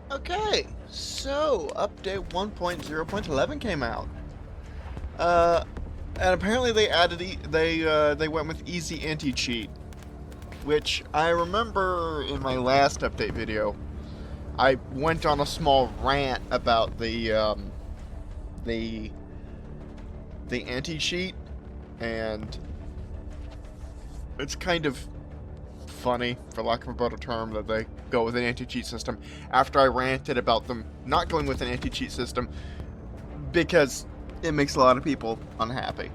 Okay, so update 1.0.11 came out. Uh, and apparently they added they went with easy anti-cheat, which I remember in my last update video. I went on a small rant about the the anti-cheat, and it's kind of funny, for lack of a better term, that they go with an anti-cheat system after I ranted about them not going with an anti-cheat system because it makes a lot of people unhappy.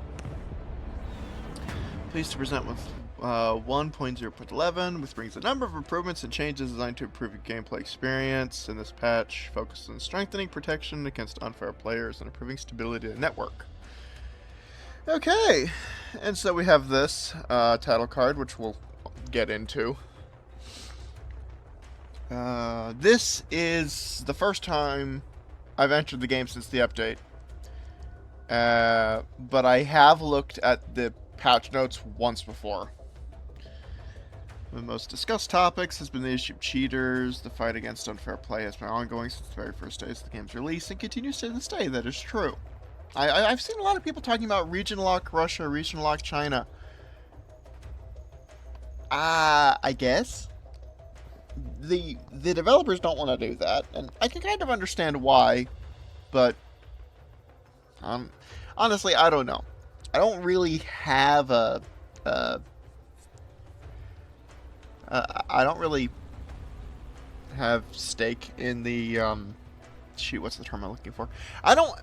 Pleased to present with 1.0.11, which brings a number of improvements and changes designed to improve your gameplay experience. In this patch, focuses on strengthening protection against unfair players and improving stability of the network. Okay, and so we have this title card, which we'll get into. This is the first time I've entered the game since the update. But I have looked at the patch notes once before. The most discussed topics has been the issue of cheaters. The fight against unfair play has been ongoing since the very first days of the game's release and continues to this day. That is true. I've seen a lot of people talking about region lock Russia, region lock China. I guess the developers don't want to do that, and I can kind of understand why, but honestly, I don't know. I don't really have I don't really have stake in the shoot. What's the term I'm looking for? I don't.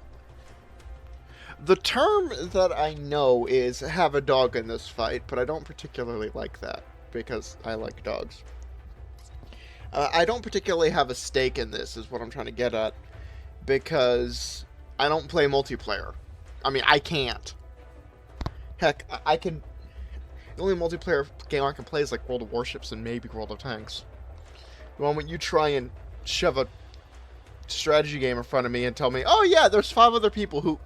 The term that I know is have a dog in this fight, but I don't particularly like that because I like dogs. I don't particularly have a stake in this, is what I'm trying to get at, because I don't play multiplayer. I mean, I can't. Heck, I can. The only multiplayer game I can play is like World of Warships and maybe World of Tanks. The moment you try and shove a strategy game in front of me and tell me, "Oh yeah, there's 5 other people who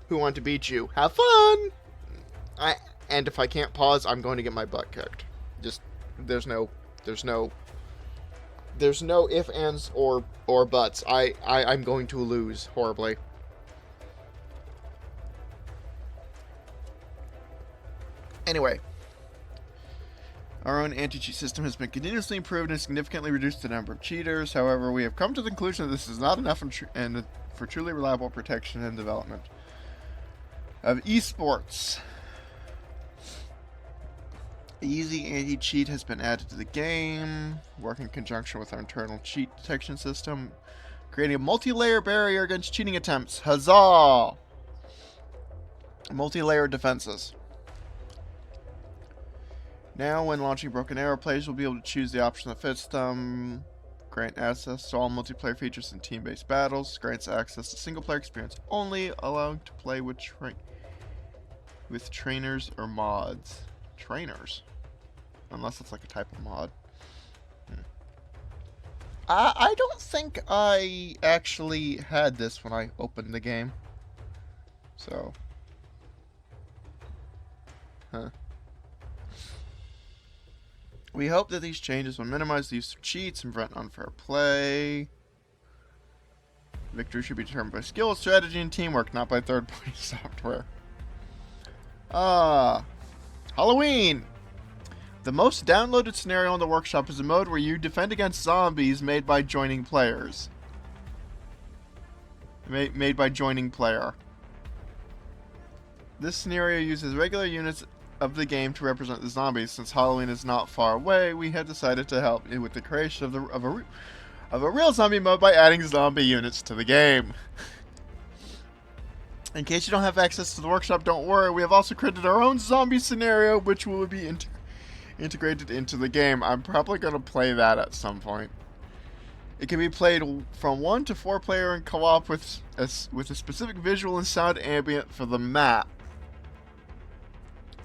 want to beat you. Have fun!" And if I can't pause, I'm going to get my butt kicked. Just there's no if, ands, or buts. I'm going to lose horribly. Anyway, our own anti-cheat system has been continuously improved and significantly reduced the number of cheaters. However, we have come to the conclusion that this is not enough for truly reliable protection and development of esports. Easy anti-cheat has been added to the game, working in conjunction with our internal cheat detection system, creating a multi-layer barrier against cheating attempts. Huzzah! Multi-layer defenses. Now, when launching Broken Arrow, players will be able to choose the option that fits them. Grant access to all multiplayer features in team-based battles. Grants access to single-player experience only, allowing to play with trainers or mods. Trainers? Unless it's like a type of mod. I don't think I actually had this when I opened the game. So. Huh. We hope that these changes will minimize the use of cheats and prevent unfair play. Victory should be determined by skill, strategy, and teamwork, not by third-party software. Halloween! The most downloaded scenario in the workshop is a mode where you defend against zombies made by joining players. Made by joining player. This scenario uses regular units of the game to represent the zombies. Since Halloween is not far away, we have decided to help with the creation of a real zombie mode by adding zombie units to the game. In case you don't have access to the workshop, don't worry. We have also created our own zombie scenario, which will be integrated into the game. I'm probably going to play that at some point. It can be played from 1 to 4 player in co-op with a specific visual and sound ambient for the map.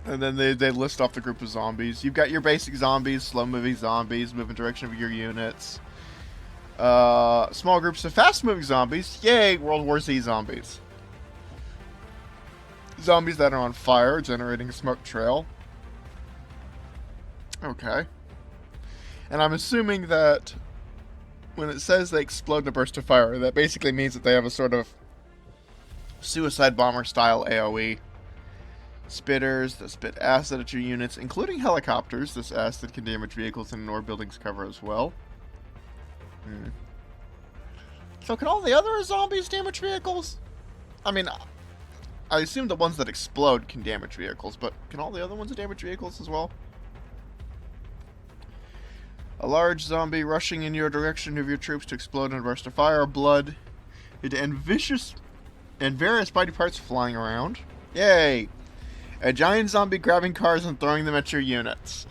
And then they list off the group of zombies. You've got your basic zombies, slow-moving zombies, move in direction of your units. Small groups of fast-moving zombies. Yay, World War Z zombies. Zombies that are on fire, generating a smoke trail. Okay. And I'm assuming that when it says they explode in a burst of fire, that basically means that they have a sort of suicide bomber style AoE. Spitters that spit acid at your units, including helicopters. This acid can damage vehicles and ignore buildings cover as well. So can all the other zombies damage vehicles? I mean, I assume the ones that explode can damage vehicles, but can all the other ones damage vehicles as well? A large zombie rushing in your direction of your troops to explode in a burst of fire, blood, and various body parts flying around. Yay! A giant zombie grabbing cars and throwing them at your units.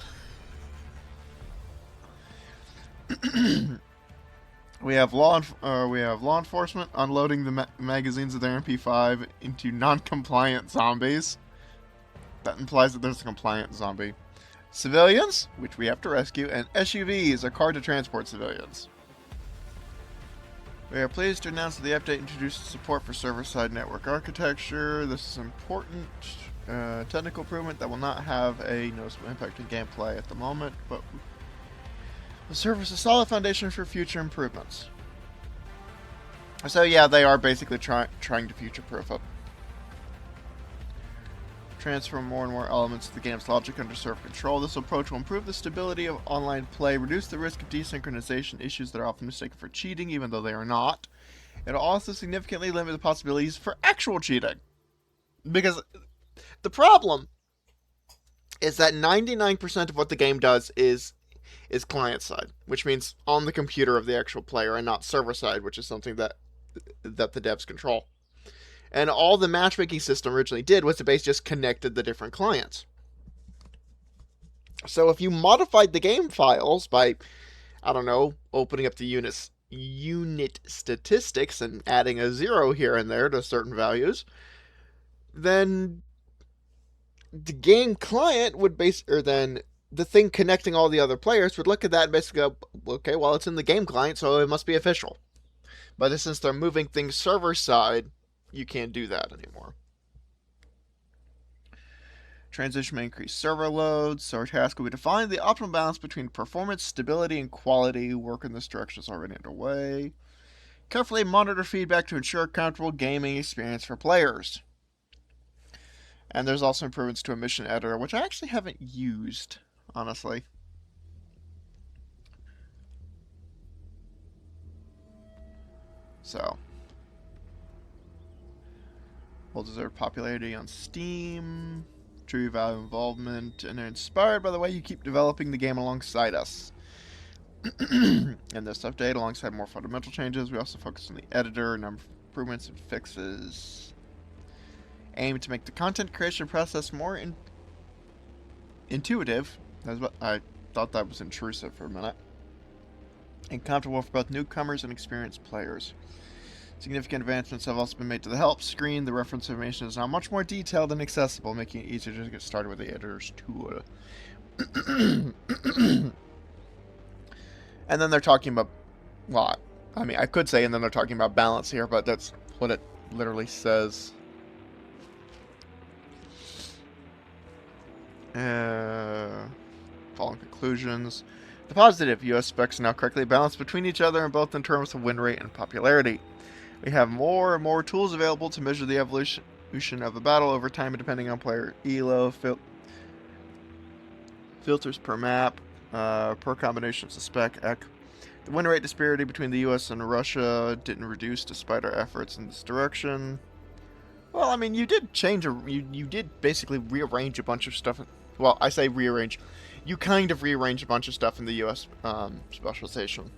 We have law enforcement unloading the magazines of their MP5 into non-compliant zombies. That implies that there's a compliant zombie. Civilians, which we have to rescue, and SUVs, a car to transport civilians. We are pleased to announce that the update introduces support for server-side network architecture. This is important technical improvement that will not have a noticeable impact on gameplay at the moment, but will serve as a solid foundation for future improvements. So yeah, they are basically trying to future-proof it. Transfer more and more elements of the game's logic under server control. This approach will improve the stability of online play, reduce the risk of desynchronization issues that are often mistaken for cheating, even though they are not. It'll also significantly limit the possibilities for actual cheating. Because the problem is that 99% of what the game does is client side, which means on the computer of the actual player and not server side, which is something that the devs control. And all the matchmaking system originally did was to basically just connected the different clients. So if you modified the game files by, I don't know, opening up the unit statistics and adding a 0 here and there to certain values, then the game client would then the thing connecting all the other players would look at that and basically go, okay, well, it's in the game client, so it must be official. But since they're moving things server side, you can't do that anymore. Transition may increase server loads, so our task will be to find the optimal balance between performance, stability, and quality. Work in this direction is already underway. Carefully monitor feedback to ensure a comfortable gaming experience for players. And there's also improvements to a mission editor, which I actually haven't used, honestly. So, well-deserved popularity on Steam, true value involvement, and are inspired by the way you keep developing the game alongside us. In this update, alongside more fundamental changes, we also focus on the editor, a number of improvements and fixes. Aim to make the content creation process more intuitive. I thought that was intrusive for a minute. And comfortable for both newcomers and experienced players. Significant advancements have also been made to the help screen. The reference information is now much more detailed and accessible, making it easier to get started with the editor's tool. And then they're talking about, well, I mean, I could say, and then they're talking about balance here, but that's what it literally says. Following conclusions. The positive, US specs are now correctly balanced between each other, and both in terms of win rate and popularity. We have more and more tools available to measure the evolution of a battle over time, depending on player elo, filters per map, per combinations of spec. The win rate disparity between the US and Russia didn't reduce despite our efforts in this direction. Well, I mean, you did change you did basically rearrange a bunch of stuff. Well, I say rearrange. You kind of rearranged a bunch of stuff in the US specialization.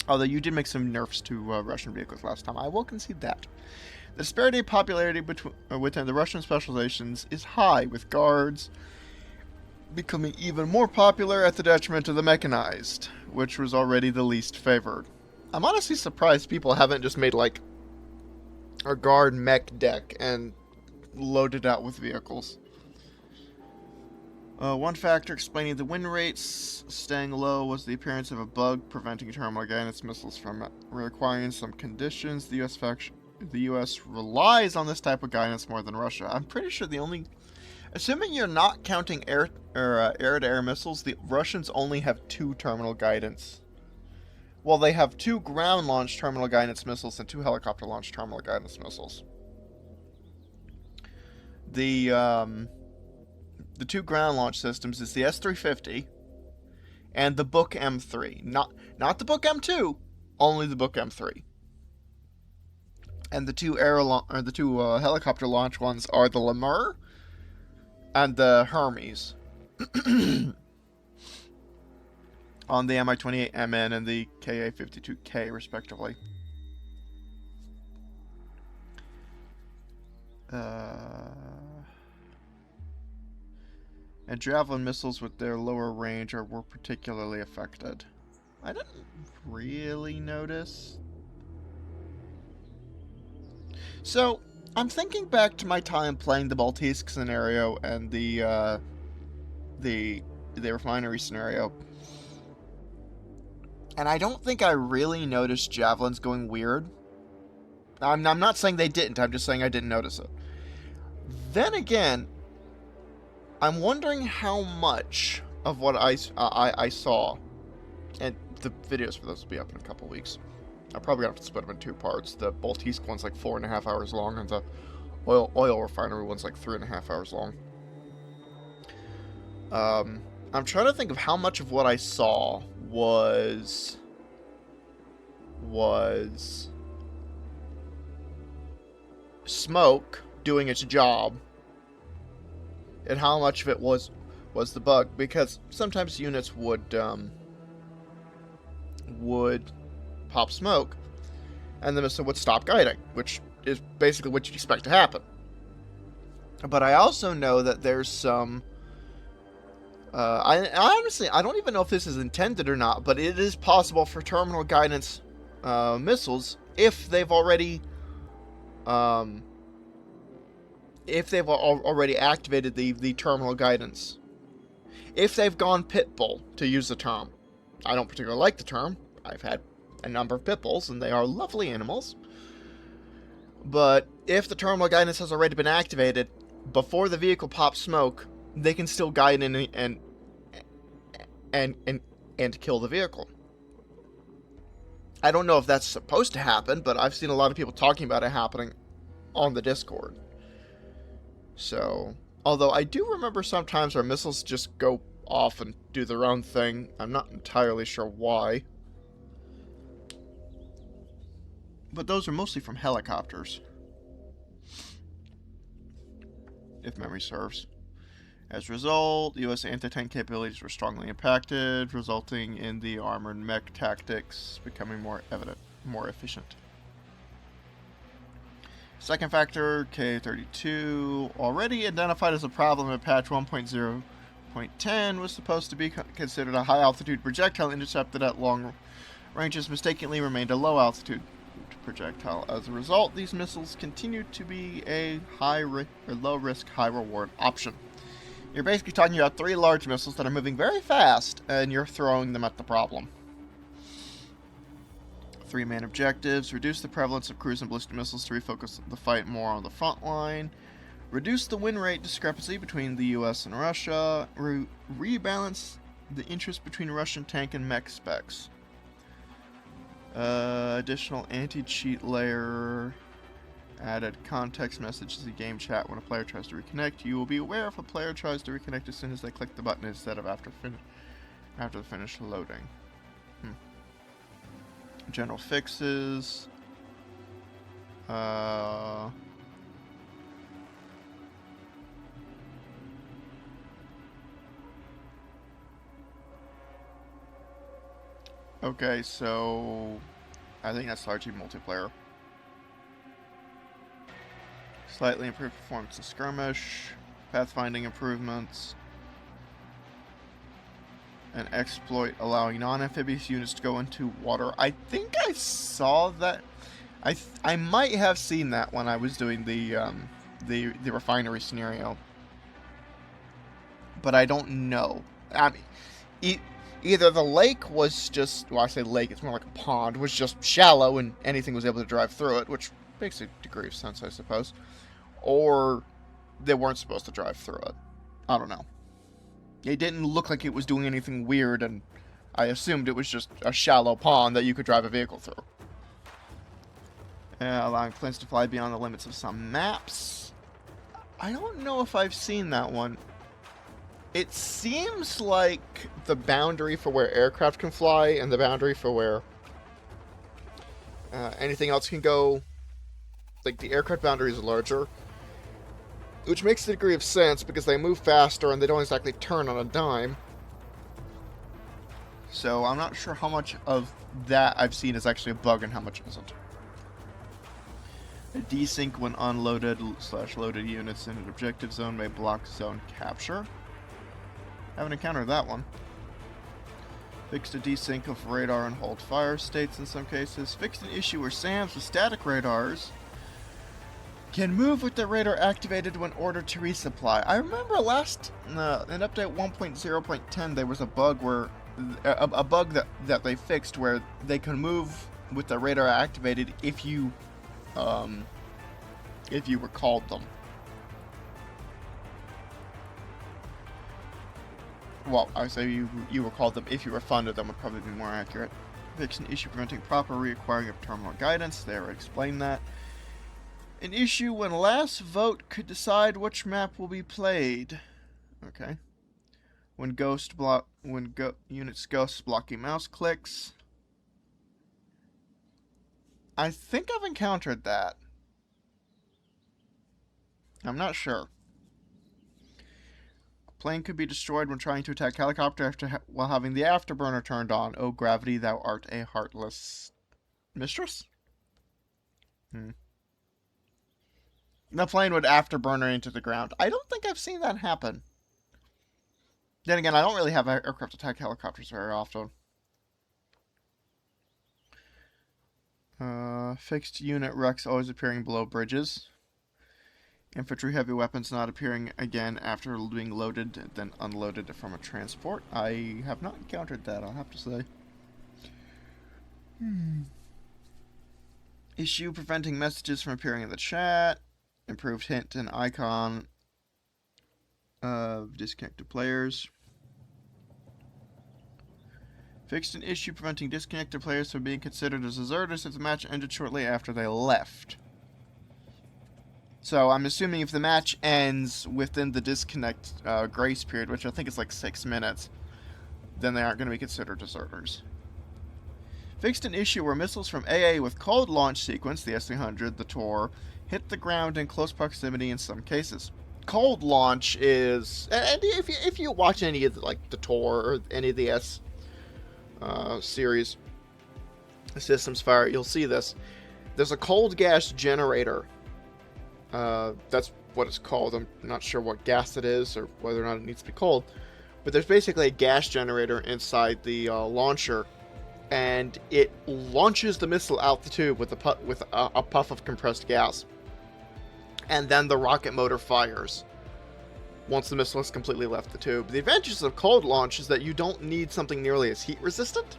Although you did make some nerfs to Russian vehicles last time. I will concede that. The disparity of popularity within the Russian specializations is high, with guards becoming even more popular at the detriment of the mechanized, which was already the least favored. I'm honestly surprised people haven't just made, like, a guard mech deck and loaded out with vehicles. One factor explaining the win rates staying low was the appearance of a bug preventing terminal guidance missiles from requiring some conditions. The U.S. relies on this type of guidance more than Russia. I'm pretty sure the only, assuming you're not counting air-to-air missiles, the Russians only have 2 terminal guidance Well, they have 2 ground-launched terminal guidance missiles and 2 helicopter-launched terminal guidance missiles. The 2 ground-launch systems is the S-350 and the Book M3. Not the Book M2, only the Book M3. And the 2 helicopter launch ones are the Lemur and the Hermes. On the Mi-28MN and the Ka-52K, respectively. And Javelin missiles with their lower range were particularly affected. I didn't really notice. So, I'm thinking back to my time playing the Baltisk scenario and the refinery scenario. And I don't think I really noticed javelins going weird. I'm not saying they didn't, I'm just saying I didn't notice it. Then again, I'm wondering how much of what I saw, and the videos for those will be up in a couple weeks. I'm probably going to have to split them in 2 parts. The Baltisk one's like 4.5 hours long, and the oil refinery one's like 3.5 hours long. I'm trying to think of how much of what I saw was smoke doing its job, and how much of it was the bug, because sometimes units would pop smoke, and the missile would stop guiding, which is basically what you'd expect to happen. But I also know that there's some I honestly, I don't even know if this is intended or not, but it is possible for terminal guidance missiles, if they've already activated the terminal guidance, if they've gone pitbull, to use the term. I don't particularly like the term. I've had a number of pitbulls, and they are lovely animals. But if the terminal guidance has already been activated, before the vehicle pops smoke, they can still guide in and kill the vehicle. I don't know if that's supposed to happen, but I've seen a lot of people talking about it happening on the Discord. So, although I do remember sometimes our missiles just go off and do their own thing. I'm not entirely sure why. But those are mostly from helicopters, if memory serves. As a result, the U.S. anti-tank capabilities were strongly impacted, resulting in the armored mech tactics becoming more efficient. Second factor, Ka-32, already identified as a problem in patch 1.0.10, was supposed to be considered a high-altitude projectile intercepted at long ranges, mistakenly remained a low-altitude projectile. As a result, these missiles continue to be a low-risk, high-reward option. You're basically talking about 3 large missiles that are moving very fast, and you're throwing them at the problem. 3 main objectives: reduce the prevalence of cruise and ballistic missiles to refocus the fight more on the front line, reduce the win rate discrepancy between the US and Russia, rebalance the interest between Russian tank and mech specs. Additional anti-cheat layer. Added context message to the game chat when a player tries to reconnect. You will be aware if a player tries to reconnect as soon as they click the button instead of after the finish loading. General fixes. Okay, so I think that's largely multiplayer. Slightly improved performance in skirmish, pathfinding improvements, an exploit allowing non-amphibious units to go into water. I think I saw that. I might have seen that when I was doing the refinery scenario, but I don't know. I mean, either the lake was just, well, I say lake, it's more like a pond, was just shallow and anything was able to drive through it, which makes a degree of sense, I suppose. Or they weren't supposed to drive through it. I don't know. It didn't look like it was doing anything weird, and I assumed it was just a shallow pond that you could drive a vehicle through. Allowing planes to fly beyond the limits of some maps. I don't know if I've seen that one. It seems like the boundary for where aircraft can fly and the boundary for where anything else can go, like the aircraft boundary is larger, which makes a degree of sense because they move faster and they don't exactly turn on a dime. So I'm not sure how much of that I've seen is actually a bug and how much isn't. A desync when unloaded/loaded units in an objective zone may block zone capture. Haven't encountered that one. Fixed a desync of radar and hold fire states in some cases. Fixed an issue where SAMs with static radars can move with the radar activated when ordered to resupply. I remember in update 1.0.10 there was a bug where a bug that they fixed where they can move with the radar activated if you recalled them. Well, I would say you recalled them if you refunded them would probably be more accurate. Fix an issue preventing proper reacquiring of terminal guidance. They already explained that. An issue when last vote could decide which map will be played. Okay. When units ghosts blocking mouse clicks. I think I've encountered that. I'm not sure. A plane could be destroyed when trying to attack helicopter while having the afterburner turned on. Oh, gravity, thou art a heartless mistress? The plane would afterburner into the ground. I don't think I've seen that happen. Then again, I don't really have aircraft attack helicopters very often. Fixed unit wrecks always appearing below bridges. Infantry heavy weapons not appearing again after being loaded and then unloaded from a transport. I have not encountered that, I'll have to say. Issue preventing messages from appearing in the chat. Improved hint and icon of disconnected players. Fixed an issue preventing disconnected players from being considered as deserters if the match ended shortly after they left. So I'm assuming if the match ends within the disconnect grace period, which I think is like 6 minutes, then they aren't going to be considered deserters. Fixed an issue where missiles from AA with cold launch sequence, the S-300, the Tor, hit the ground in close proximity in some cases. Cold launch is, and if you watch any of the Tor or any of the S series systems fire, you'll see this. There's a cold gas generator. That's what it's called. I'm not sure what gas it is or whether or not it needs to be cold. But there's basically a gas generator inside the launcher, and it launches the missile out the tube with a puff of compressed gas. And then the rocket motor fires once the missile has completely left the tube. The advantages of cold launch is that you don't need something nearly as heat resistant.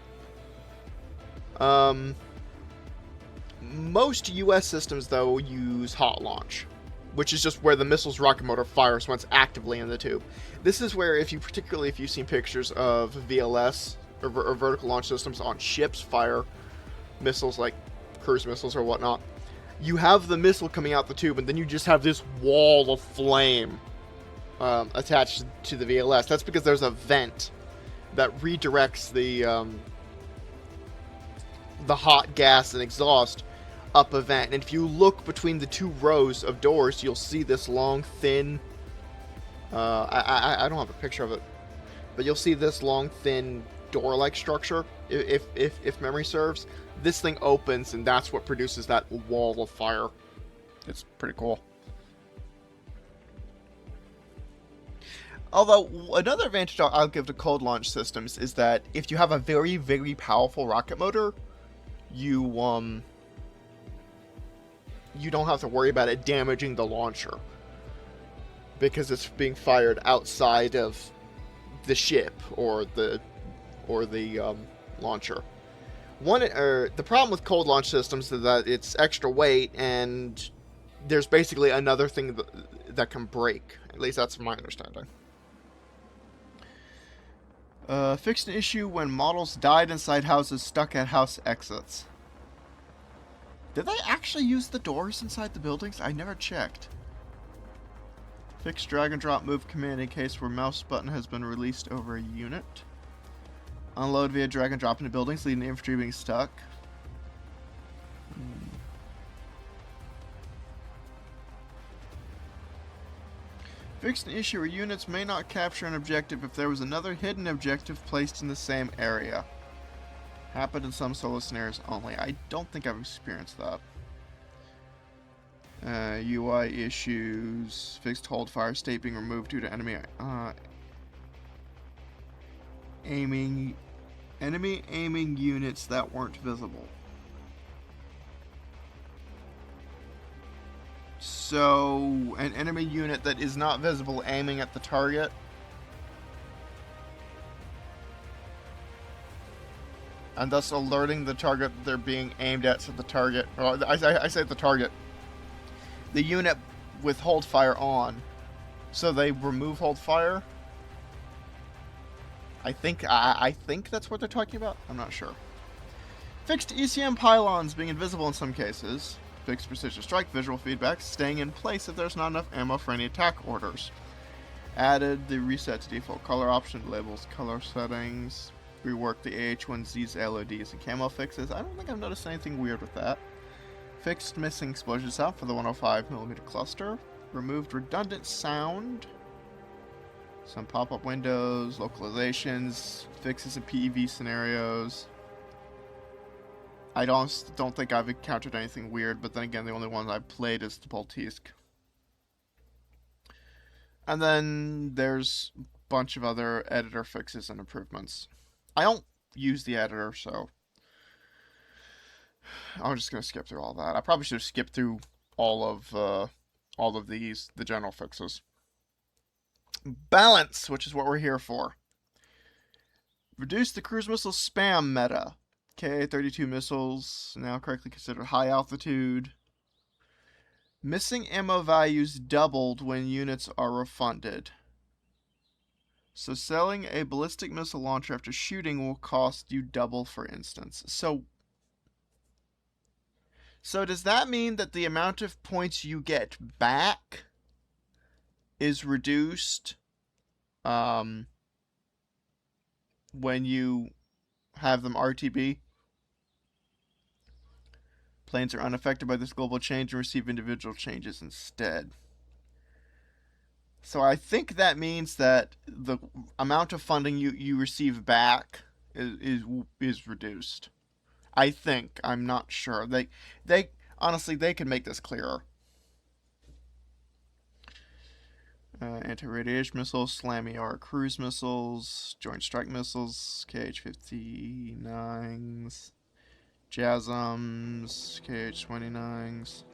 Most US systems, though, use hot launch, which is just where the missile's rocket motor fires once actively in the tube. This is where, particularly if you've seen pictures of VLS or vertical launch systems on ships fire missiles like cruise missiles or whatnot, you have the missile coming out the tube, and then you just have this wall of flame attached to the VLS. That's because there's a vent that redirects the hot gas and exhaust up a vent. And if you look between the two rows of doors, you'll see this long, thin... I don't have a picture of it, but you'll see this long, thin door-like structure, if memory serves. This thing opens, and that's what produces that wall of fire. It's pretty cool. Although, another advantage I'll give to cold launch systems is that if you have a very, very powerful rocket motor, you don't have to worry about it damaging the launcher, because it's being fired outside of the ship or the launcher. The problem with cold launch systems is that it's extra weight, and there's basically another thing that can break. At least that's my understanding. Fixed an issue when models died inside houses stuck at house exits. Did they actually use the doors inside the buildings? I never checked. Fixed drag and drop move command in case where mouse button has been released over a unit. Unload via drag and drop into buildings, leading to infantry being stuck. Fixed an issue where units may not capture an objective if there was another hidden objective placed in the same area. Happened in some solo scenarios only. I don't think I've experienced that. UI issues. Fixed hold fire state being removed due to enemy aiming units that weren't visible. So, an enemy unit that is not visible aiming at the target. And thus alerting the target they're being aimed at, so the target, or I say the target, the unit with hold fire on, so they remove hold fire. I think that's what they're talking about. I'm not sure. Fixed ECM pylons being invisible in some cases. Fixed precision strike visual feedback staying in place if there's not enough ammo for any attack orders. Added the reset to default color option, labels, color settings. Reworked the AH1Z's LODs and camo fixes. I don't think I've noticed anything weird with that. Fixed missing explosion sound for the 105mm cluster. Removed redundant sound. Some pop-up windows, localizations, fixes in PEV scenarios. I don't think I've encountered anything weird, but then again, the only one I've played is the Boltisk. And then there's a bunch of other editor fixes and improvements. I don't use the editor, so I'm just gonna skip through all that. I probably should have skipped through all of these, the general fixes. Balance, which is what we're here for. Reduce the cruise missile spam meta. Ka-32 missiles, now correctly considered high altitude. Missing ammo values doubled when units are refunded. So selling a ballistic missile launcher after shooting will cost you double, for instance. So does that mean that the amount of points you get back is reduced when you have them RTB? Planes are unaffected by this global change and receive individual changes instead. So I think that means that the amount of funding you receive back is reduced. I think. I'm not sure. They honestly, they could make this clearer. Anti-radiation missiles, SLAM-ER cruise missiles, Joint Strike missiles, KH-59s, JASSMs, KH-29s.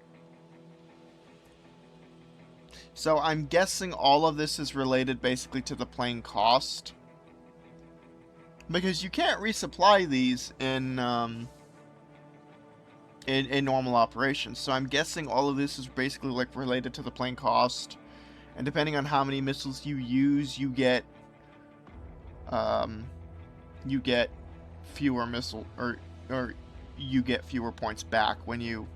So I'm guessing all of this is related basically to the plane cost. Because you can't resupply these in normal operations. So I'm guessing all of this is basically like related to the plane cost. And depending on how many missiles you use, you get fewer missile or you get fewer points back when you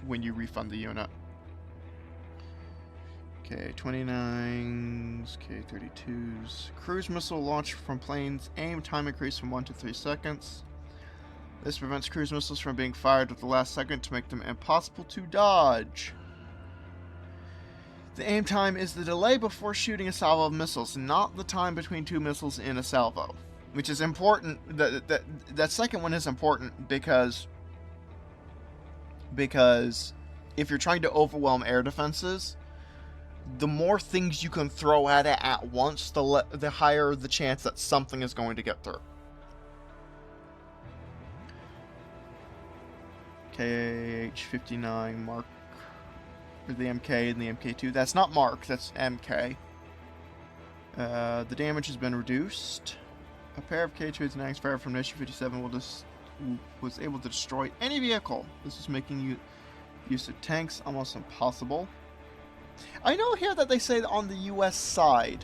refund the unit. K-29s, K-32s. Cruise missile launch from planes. Aim time increase from 1 to 3 seconds. This prevents cruise missiles from being fired at the last second to make them impossible to dodge. The aim time is the delay before shooting a salvo of missiles, not the time between two missiles in a salvo. Which is important. That second one is important because if you're trying to overwhelm air defenses, the more things you can throw at it at once, the higher the chance that something is going to get through. KH-59 Mark, or the MK and the MK2. That's not Mark, that's MK. The damage has been reduced. A pair of K-29s fired from Nation 57 was able to destroy any vehicle. This is making use of tanks almost impossible. I know here that they say that on the US side,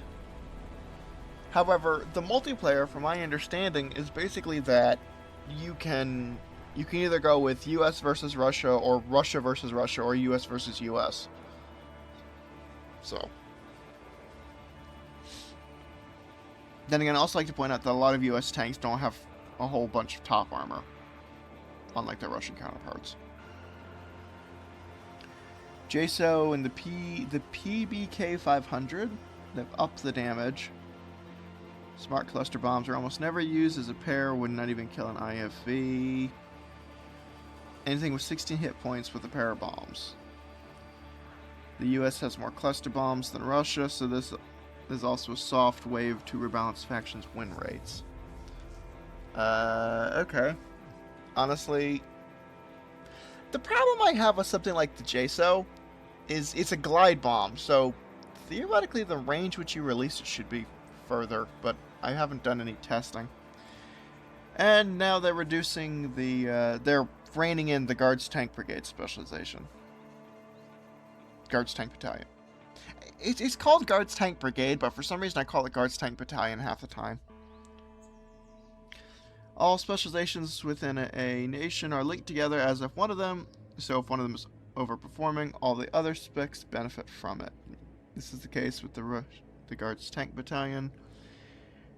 However, the multiplayer, from my understanding, is basically that you can either go with US versus Russia, or Russia versus Russia, or US versus US. So, then again, I also like to point out that a lot of US tanks don't have a whole bunch of top armor, unlike their Russian counterparts. JSO and the PBK 500, they've upped the damage. Smart cluster bombs are almost never used as a pair, would not even kill an IFV. Anything with 16 hit points with a pair of bombs. The US has more cluster bombs than Russia, so this is also a soft wave to rebalance factions' win rates. Okay. Honestly, the problem I have with something like the JSO is it's a glide bomb, so theoretically the range which you release it should be further, but I haven't done any testing. And now they're reducing the, they're reining in the Guards Tank Brigade specialization. Guards Tank Battalion. It's called Guards Tank Brigade, but for some reason I call it Guards Tank Battalion half the time. All specializations within a nation are linked together as if one of them, so if one of them is overperforming, all the other specs benefit from it. This is the case with the Guards Tank Battalion,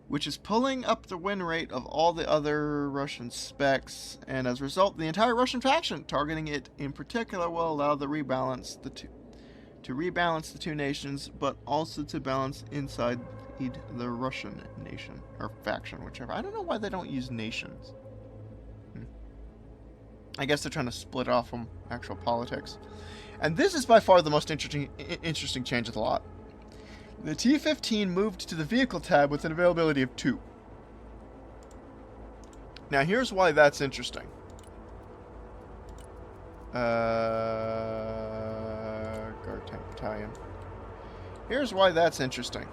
which is pulling up the win rate of all the other Russian specs, and as a result, the entire Russian faction, targeting it in particular, will allow to rebalance the two nations, but also to balance inside the Russian nation, or faction, whichever. I don't know why they don't use nations. I guess they're trying to split off from actual politics. And this is by far the most interesting change of the lot. The T-15 moved to the vehicle tab with an availability of 2. Now here's why that's interesting. Guard Tank Battalion. Here's why that's interesting.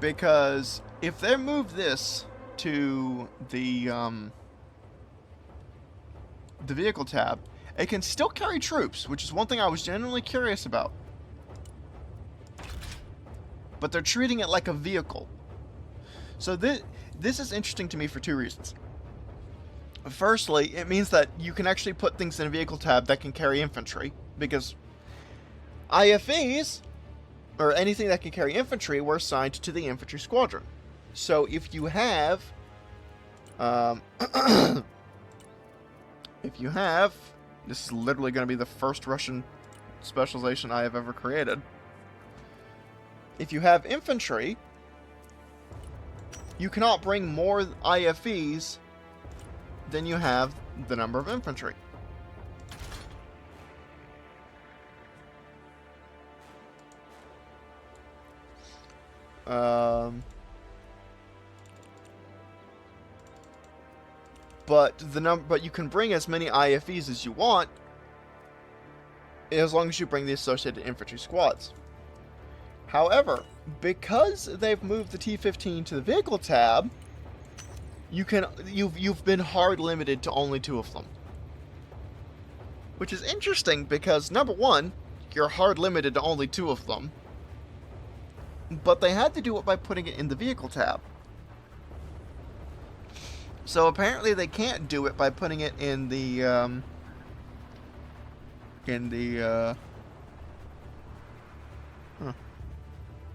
Because if they move this to the vehicle tab, it can still carry troops, which is one thing I was genuinely curious about. But they're treating it like a vehicle. So this is interesting to me for 2 reasons. Firstly, it means that you can actually put things in a vehicle tab that can carry infantry, because IFVs, or anything that can carry infantry, were assigned to the infantry squadron. So if you have, this is literally going to be the first Russian specialization I have ever created. If you have infantry, you cannot bring more IFVs than you have the number of infantry. But you can bring as many IFVs as you want, as long as you bring the associated infantry squads. However, because they've moved the T-15 to the vehicle tab, you've been hard limited to only 2 of them. Which is interesting because, number one, you're hard limited to only 2 of them. But they had to do it by putting it in the vehicle tab. So apparently they can't do it by putting it in the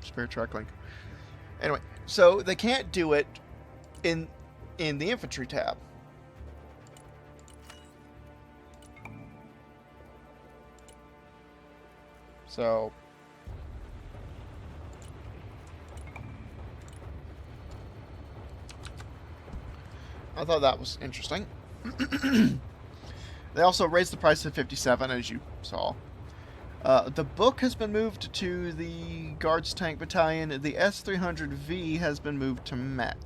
spare track link. Anyway, so they can't do it in the infantry tab. So I thought that was interesting. They also raised the price to 57, as you saw. The book has been moved to the Guards Tank Battalion. The S-300V has been moved to mech.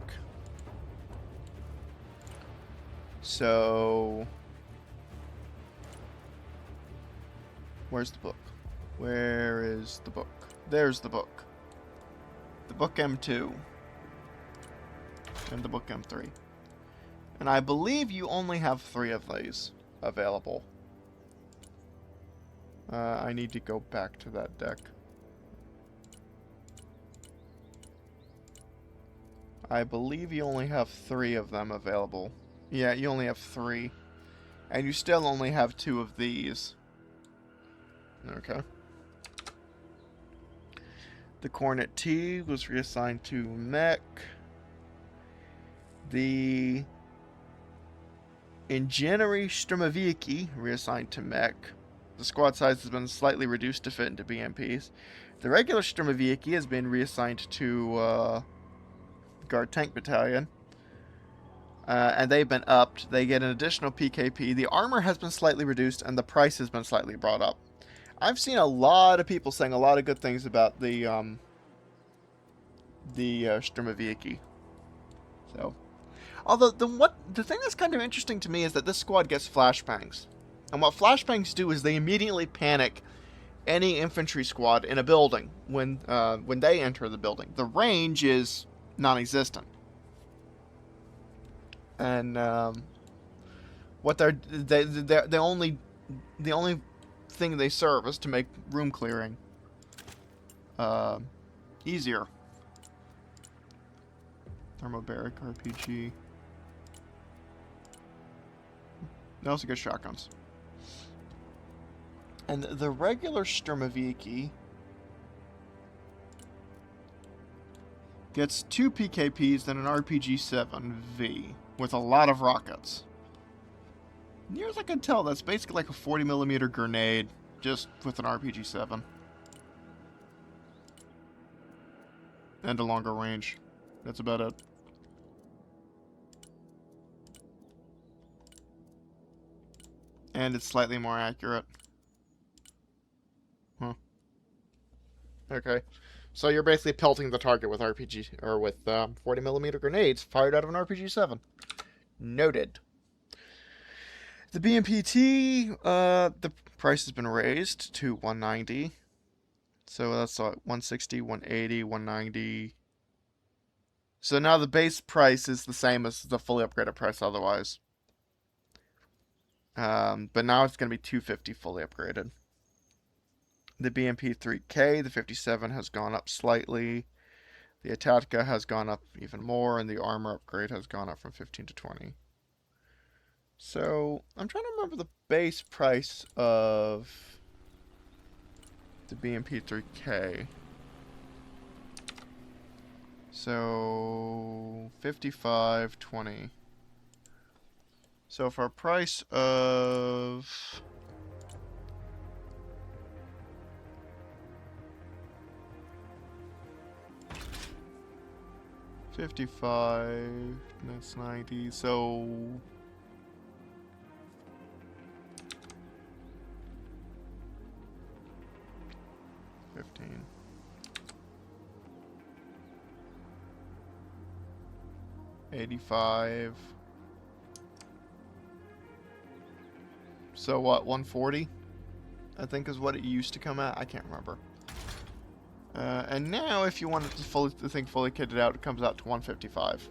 So, where's the book? Where is the book? There's the book. The book M2. And the book M3. And I believe you only have 3 of these available. I need to go back to that deck. I believe you only have 3 of them available. Yeah, you only have 3. And you still only have 2 of these. Okay. The Cornet T was reassigned to Mech. The Ingeneri Sturmoviki reassigned to Mech. The squad size has been slightly reduced to fit into BMPs. The regular Sturmoviki has been reassigned to Guard Tank Battalion. And they've been upped. They get an additional PKP. The armor has been slightly reduced, and the price has been slightly brought up. I've seen a lot of people saying a lot of good things about the Sturmoviki. So, although the thing that's kind of interesting to me is that this squad gets flashbangs, and what flashbangs do is they immediately panic any infantry squad in a building when they enter the building. The range is non-existent, and what the only thing they serve is to make room clearing easier. Thermobaric RPG. They also get shotguns. And the regular Sturmoviki gets 2 PKPs and an RPG-7V with a lot of rockets. Near as I can tell, that's basically like a 40mm grenade, just with an RPG-7. And a longer range. That's about it. And it's slightly more accurate. Huh. Okay. So you're basically pelting the target with RPG, or with 40mm grenades fired out of an RPG-7. Noted. The BMP-T, the price has been raised to 190. So that's 160, 180, 190. So now the base price is the same as the fully upgraded price otherwise. But now it's going to be 250 fully upgraded. The BMP-3K, the 57 has gone up slightly. The Itatica has gone up even more, and the armor upgrade has gone up from 15 to 20. So, I'm trying to remember the base price of the BMP-3K. So, 55, 20. So, for a price of... $55, that's 90, so... $15. $85. So what, 140? I think is what it used to come at. I can't remember. And now, if you want the thing fully kitted out, it comes out to 155.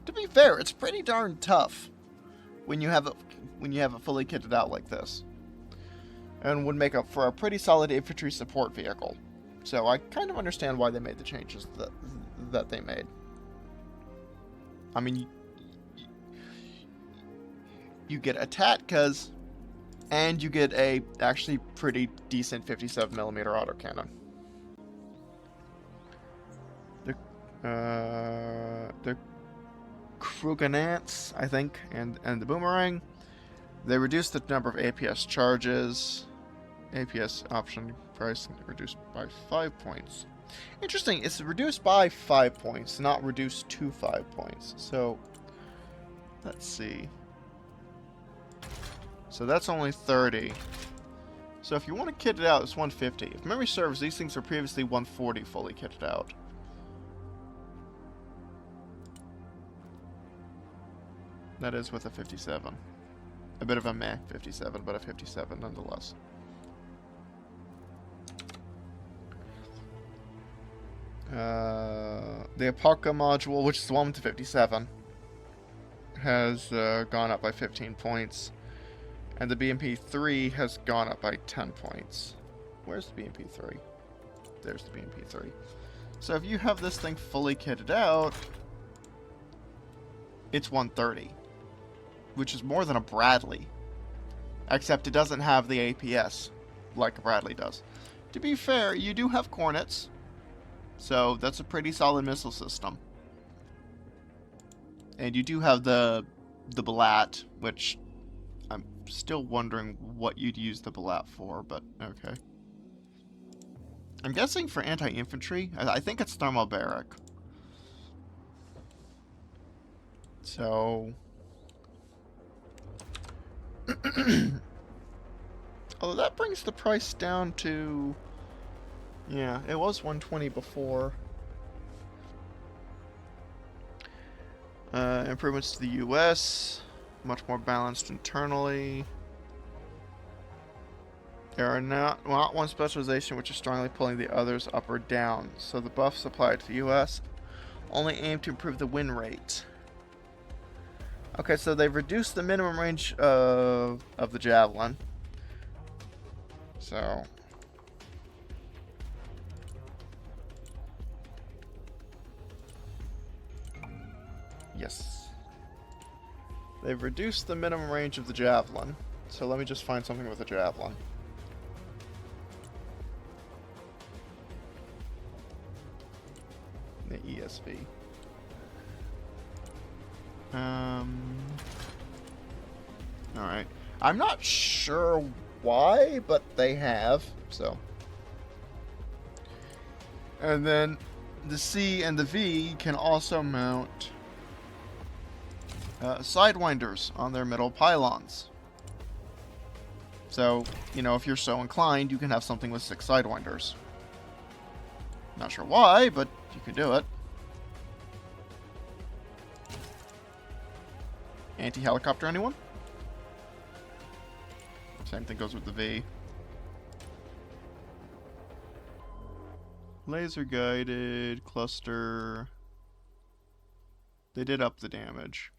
To be fair, it's pretty darn tough when you have it fully kitted out like this, and would make up for a pretty solid infantry support vehicle. So I kind of understand why they made the changes that they made. I mean, you get Itatkas, and you get a actually pretty decent 57mm autocannon. The Krugenants, I think, and the Boomerang. They reduced the number of APS charges. APS option price reduced by 5 points. Interesting, it's reduced by 5 points, not reduced to 5 points. So, let's see. So that's only 30. So if you want to kit it out, it's 150. If memory serves, these things were previously 140 fully kitted out. That is with a 57. A bit of a meh 57, but a 57 nonetheless. The Apoca module, which is the one with the 57, has gone up by 15 points. And the BMP-3 has gone up by 10 points. Where's the BMP-3? There's the BMP-3. So if you have this thing fully kitted out, it's 130, which is more than a Bradley, except it doesn't have the APS like a Bradley does. To be fair, you do have Cornets, so that's a pretty solid missile system. And you do have the Balat, which I'm still wondering what you'd use the Balat for, but okay. I'm guessing for anti-infantry. I think it's thermobaric. So... although that brings the price down to... yeah, it was 120 before. Improvements to the US. Much more balanced internally. There are not one specialization which is strongly pulling the others up or down, so the buffs applied to the US only aim to improve the win rate. Okay, so they've reduced the minimum range of the Javelin. So... yes. They've reduced the minimum range of the Javelin. So let me just find something with a Javelin. The ESV. Alright. I'm not sure why, but they have, so. And then the C and the V can also mount Sidewinders on their middle pylons. So, you know, if you're so inclined, you can have something with 6 Sidewinders. Not sure why, but you can do it. Anti-helicopter, anyone? Same thing goes with the V. Laser guided, cluster. They did up the damage.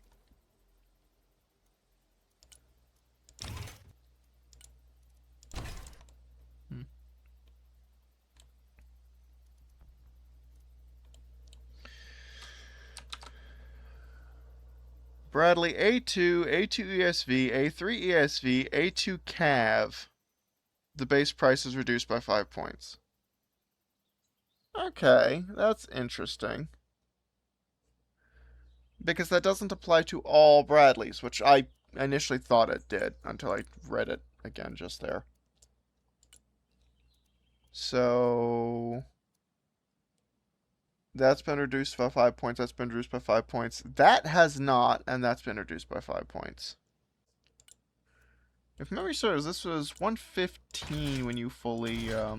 Bradley A2, A2 ESV, A3 ESV, A2 Cav. The base price is reduced by 5 points. Okay, that's interesting. Because that doesn't apply to all Bradleys, which I initially thought it did until I read it again just there. So... that's been reduced by 5 points. That's been reduced by 5 points. That has not, and that's been reduced by 5 points. If memory serves, this was 115 when you fully, or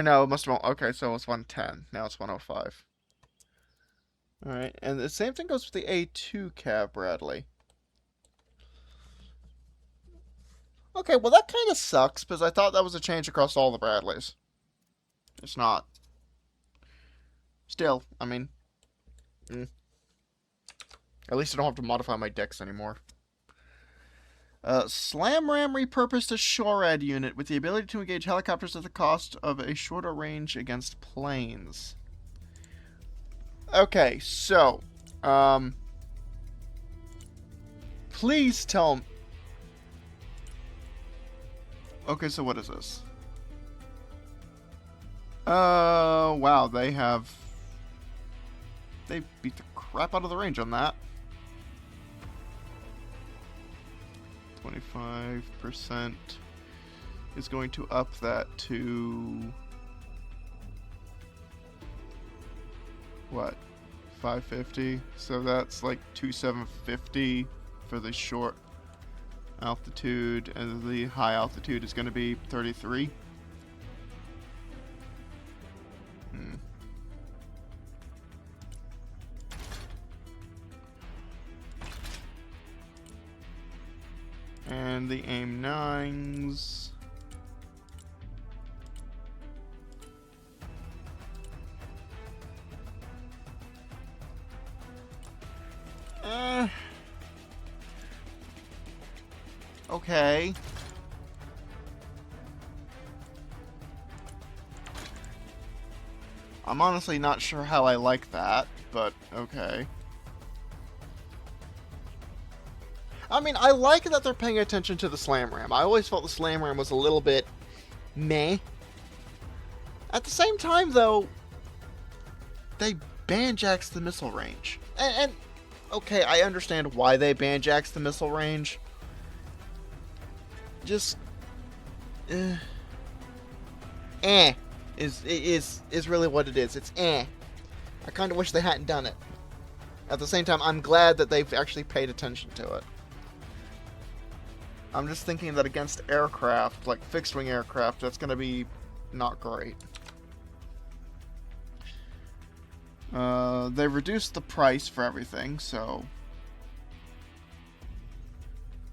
no, it must have been, okay, so it was 110. Now it's 105. Alright, and the same thing goes with the A2 Cav Bradley. Okay, well that kind of sucks, because I thought that was a change across all the Bradleys. It's not. Still, I mean... at least I don't have to modify my decks anymore. Slam Ram repurposed a SHORAD unit with the ability to engage helicopters at the cost of a shorter range against planes. Okay, so... please tell me... okay, so what is this? Wow, they beat the crap out of the range on that. 25% is going to up that to... what? 550? So that's like 2750 for the short altitude, and the high altitude is going to be 33. And the AIM-9s. Okay. I'm honestly not sure how I like that, but okay. I mean, I like that they're paying attention to the Slam Ram. I always felt the Slam Ram was a little bit meh. At the same time, though, they banjaxed the missile range. And okay, I understand why they banjaxed the missile range. Just is really what it is. It's I kind of wish they hadn't done it. At the same time, I'm glad that they've actually paid attention to it. I'm just thinking that against aircraft, like fixed-wing aircraft, that's going to be not great. They reduced the price for everything, so...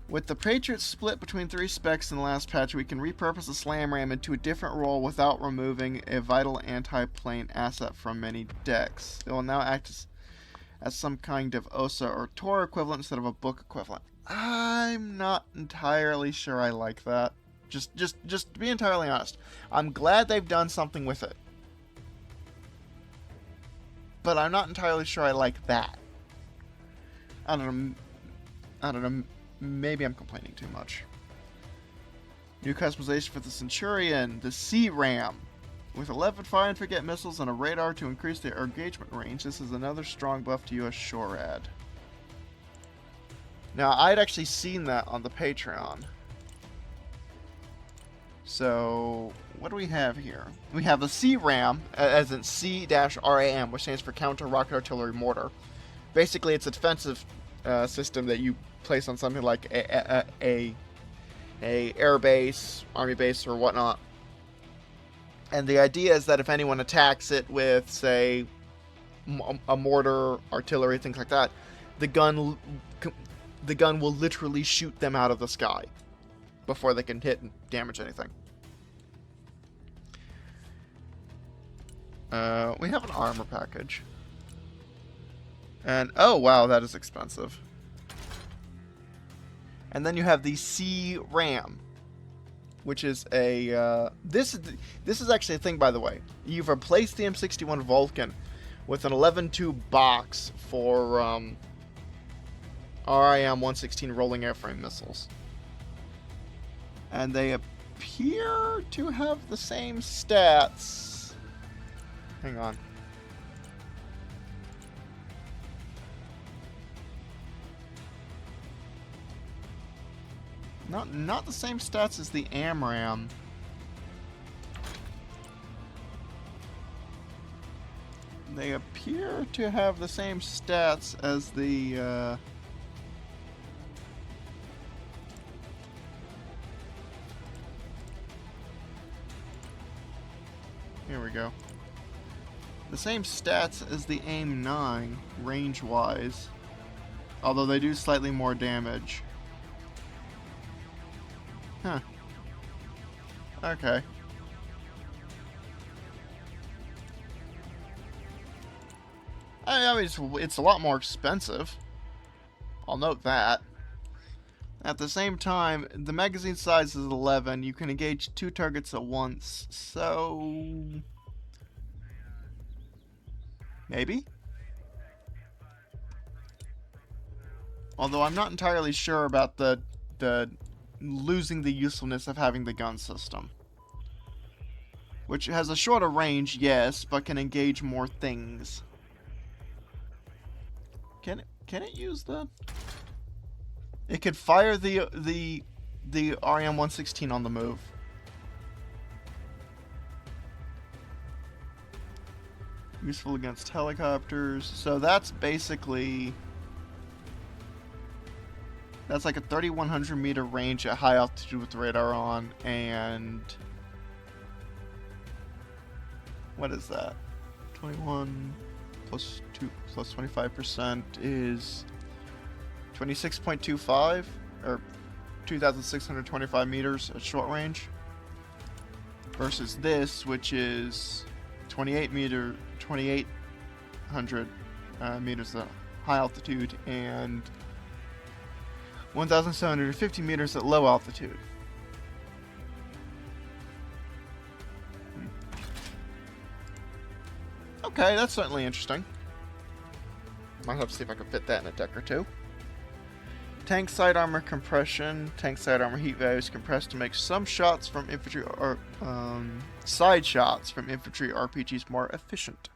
With the Patriot split between 3 specs in the last patch, we can repurpose the Slam Ram into a different role without removing a vital anti-plane asset from many decks. It will now act as some kind of OSA or Tor equivalent instead of a book equivalent. I'm not entirely sure I like that. Just to be entirely honest. I'm glad they've done something with it. But I'm not entirely sure I like that. I don't know. Maybe I'm complaining too much. New customization for the Centurion, the C-Ram. With 11 fire and forget missiles and a radar to increase their engagement range, this is another strong buff to US SHORAD. Now, I'd actually seen that on the Patreon. So, what do we have here? We have the C-RAM, as in C-RAM, which stands for Counter Rocket Artillery Mortar. Basically, it's a defensive system that you place on something like a air base, army base, or whatnot. And the idea is that if anyone attacks it with, say, a mortar, artillery, things like that, the gun will literally shoot them out of the sky before they can hit and damage anything. We have an armor package. And, oh wow, that is expensive. And then you have the C-RAM, which is a, this is actually a thing, by the way. You've replaced the M61 Vulcan with an 11-2 box for, RIM-116 rolling airframe missiles. And they appear to have the same stats. Hang on. Not the same stats as the AMRAAM. They appear to have the same stats as the, Here we go. The same stats as the AIM-9, range-wise. Although they do slightly more damage. Huh. Okay. I mean, it's a lot more expensive. I'll note that. At the same time, the magazine size is 11. You can engage 2 targets at once, so... maybe? Although I'm not entirely sure about the losing the usefulness of having the gun system. Which has a shorter range, yes, but can engage more things. Can it use the... It could fire the RIM-116 on the move. Useful against helicopters. So that's basically... That's like a 3,100 meter range at high altitude with the radar on, and... What is that? 21 plus 2 plus 25% is 26.25, or 2,625 meters at short range. Versus this, which is 2,800 meters at high altitude, and 1,750 meters at low altitude. Okay, that's certainly interesting. Might have to see if I can fit that in a deck or two. Tank side armor compression. Tank side armor heat value is compressed to make some shots from infantry or side shots from infantry RPGs more efficient.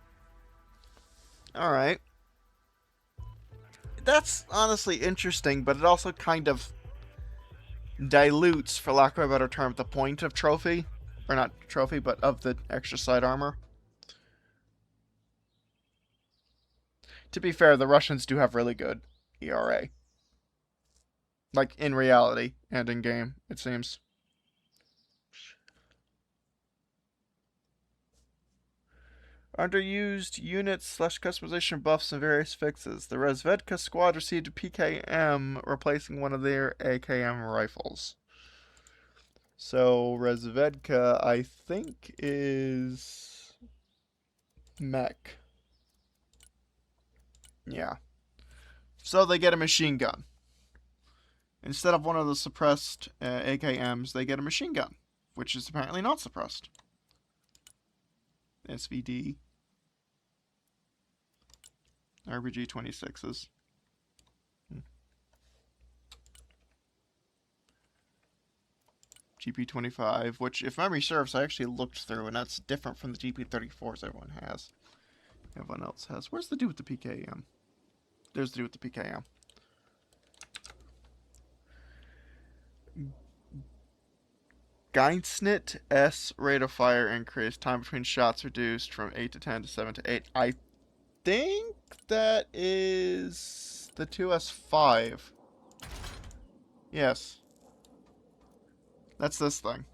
Alright. That's honestly interesting, but it also kind of dilutes, for lack of a better term, the point of trophy. Or not trophy, but of the extra side armor. To be fair, the Russians do have really good ERA. Like, in reality and in game, it seems. Underused units / customization buffs and various fixes. The Razvedka squad received a PKM, replacing one of their AKM rifles. So, Razvedka, I think, is mech. Yeah. So they get a machine gun. Instead of one of the suppressed AKMs, they get a machine gun, which is apparently not suppressed. SVD. RPG 26s. GP25, which, if memory serves, I actually looked through, and that's different from the GP34s everyone has. Everyone else has. Where's the dude with the PKM? There's the dude with the PKM. Geinsnit S rate of fire increase. Time between shots reduced from 8 to 10 to 7 to 8. I think that is the 2S5. Yes. That's this thing.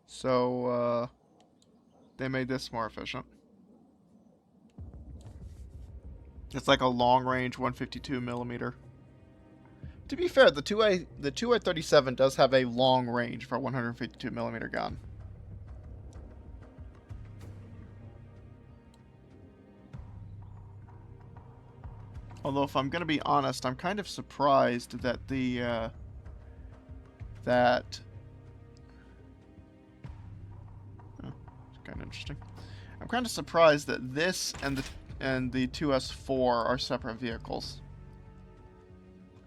So, they made this more efficient. It's like a long-range 152 millimeter. To be fair, the 2A37 does have a long range for a 152 millimeter gun. Although, if I'm going to be honest, I'm kind of surprised that the oh, it's kind of interesting. I'm kind of surprised that this and the 2S4 are separate vehicles.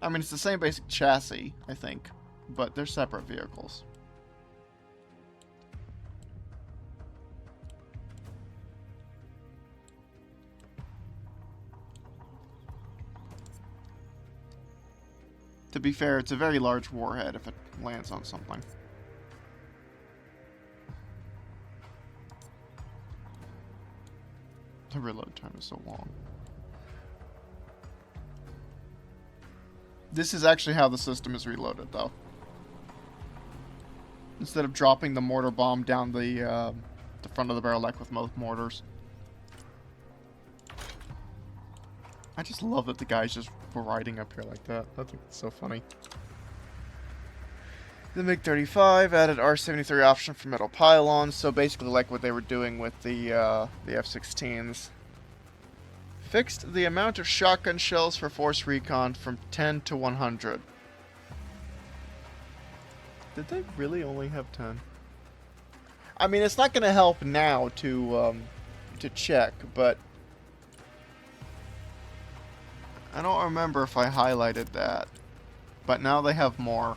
I mean, it's the same basic chassis, I think, but they're separate vehicles. To be fair, it's a very large warhead if it lands on something. The reload time is so long. This is actually how the system is reloaded, though. Instead of dropping the mortar bomb down the front of the barrel like with most mortars. I just love that the guy's just riding up here like that. I think it's so funny. The MiG-35 added R-73 option for metal pylons, so basically like what they were doing with the F-16s. Fixed the amount of shotgun shells for force recon from 10 to 100. Did they really only have 10? I mean, it's not going to help now to check, but I don't remember if I highlighted that. But now they have more.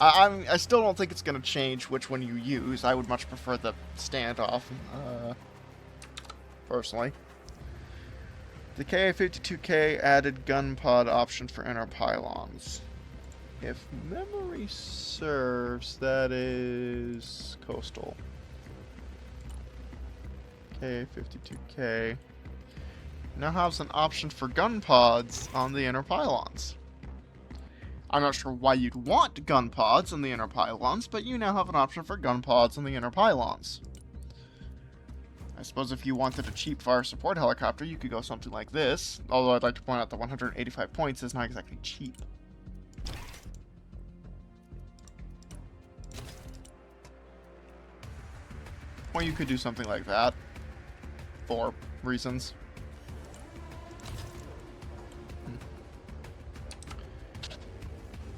I still don't think it's going to change which one you use. I would much prefer the standoff, personally. The KA-52K added gun pod option for inner pylons. If memory serves, that is Coastal. KA-52K now has an option for gun pods on the inner pylons. I'm not sure why you'd want gun pods on the inner pylons, but you now have an option for gun pods on the inner pylons. I suppose if you wanted a cheap fire support helicopter, you could go something like this, although I'd like to point out that 185 points is not exactly cheap. Or you could do something like that, for reasons.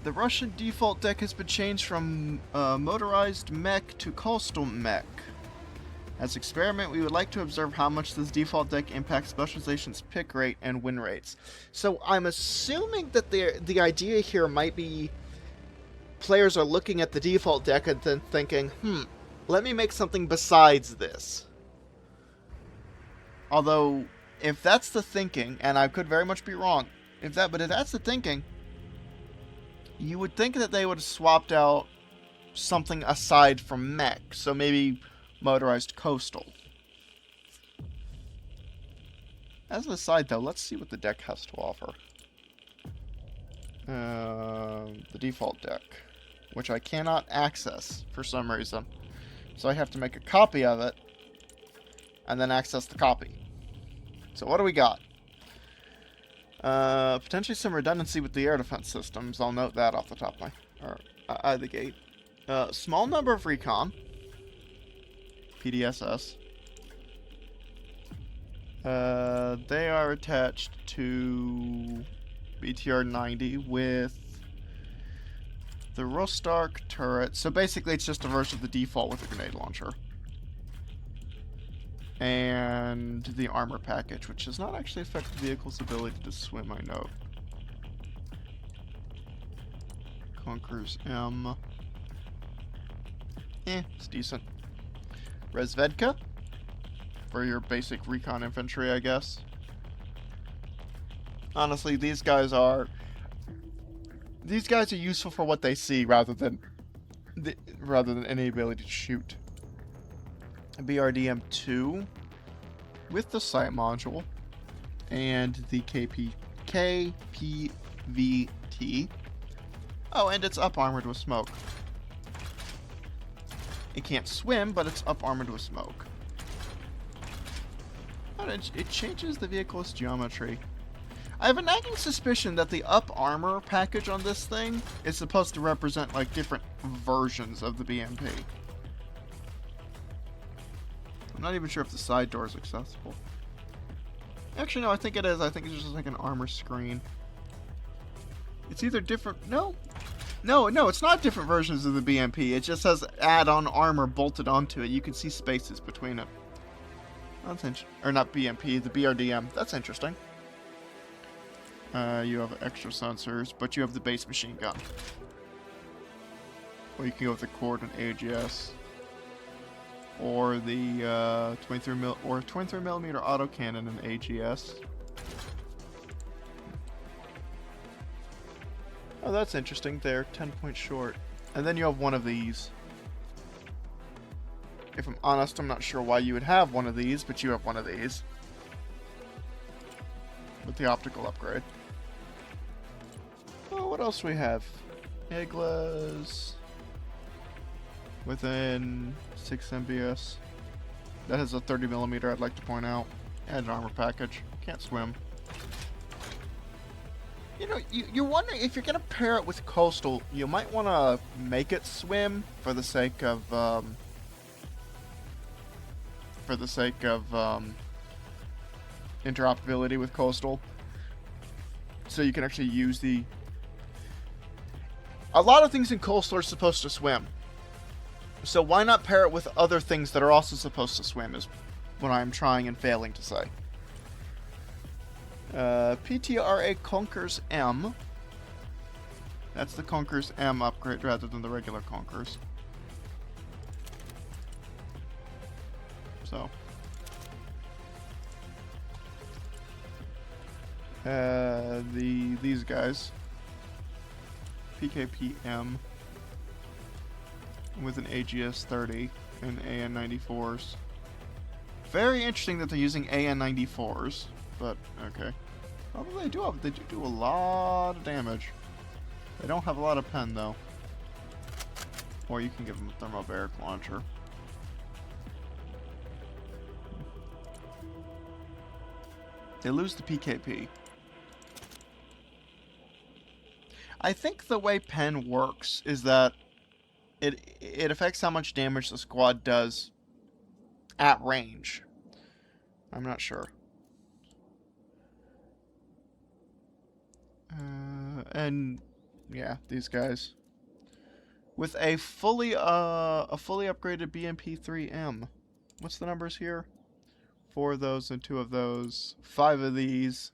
The Russian default deck has been changed from motorized mech to coastal mech. As an experiment, we would like to observe how much this default deck impacts specialization's pick rate and win rates. So I'm assuming that the idea here might be players are looking at the default deck and then thinking, let me make something besides this. Although, if that's the thinking, and I could very much be wrong, but if that's the thinking, you would think that they would have swapped out something aside from mech. So maybe motorized coastal. As an aside, though, let's see what the deck has to offer. The default deck, which I cannot access for some reason. So I have to make a copy of it, and then access the copy. So what do we got? Potentially some redundancy with the air defense systems. I'll note that off the top of my... out of the gate. Small number of recon. PDSS. They are attached to BTR-90 with the Rostark turret. So basically it's just a version of the default with a grenade launcher. And the armor package, which does not actually affect the vehicle's ability to swim, I note. Conquerors M. It's decent. Resvedka, for your basic recon infantry, I guess. Honestly, these guys are useful for what they see rather than any ability to shoot. BRDM-2 with the sight module and the KPVT. Oh, and it's up armored with smoke. It can't swim, but it's up armored with smoke. It changes the vehicle's geometry. I have a nagging suspicion that the up armor package on this thing is supposed to represent like different versions of the BMP. I'm not even sure if the side door is accessible. Actually, no, I think it is. I think it's just like an armor screen. It's either different... No, it's not different versions of the BMP. It just has add-on armor bolted onto it. You can see spaces between it. That's interesting. Or not BMP, the BRDM. That's interesting. You have extra sensors, but you have the base machine gun. Or you can go with the Cord and AGS. Or the 23mm autocannon and AGS. Oh, that's interesting. They're 10 points short. And then you have one of these. If I'm honest, I'm not sure why you would have one of these, but you have one of these. With the optical upgrade. Oh, what else do we have? Iglas. Within 6 MBS. That has a 30mm, I'd like to point out. And an armor package. Can't swim. You know, you're wondering if you're going to pair it with Coastal, you might want to make it swim for the sake of, interoperability with Coastal. So you can actually use the... A lot of things in Coastal are supposed to swim. So why not pair it with other things that are also supposed to swim is what I'm trying and failing to say. PTRA Conkers M. That's the Conkers M upgrade rather than the regular Conkers. So. These guys. PKPM. With an AGS 30 and AN 94s. Very interesting that they're using AN 94s. But, okay. Although they do do a lot of damage. They don't have a lot of pen, though. Or you can give them a thermobaric launcher. They lose the PKP. I think the way pen works is that it affects how much damage the squad does at range. I'm not sure. And yeah, these guys with a fully upgraded BMP-3M. what's the numbers here? 4 of those and 2 of those. 5 of these.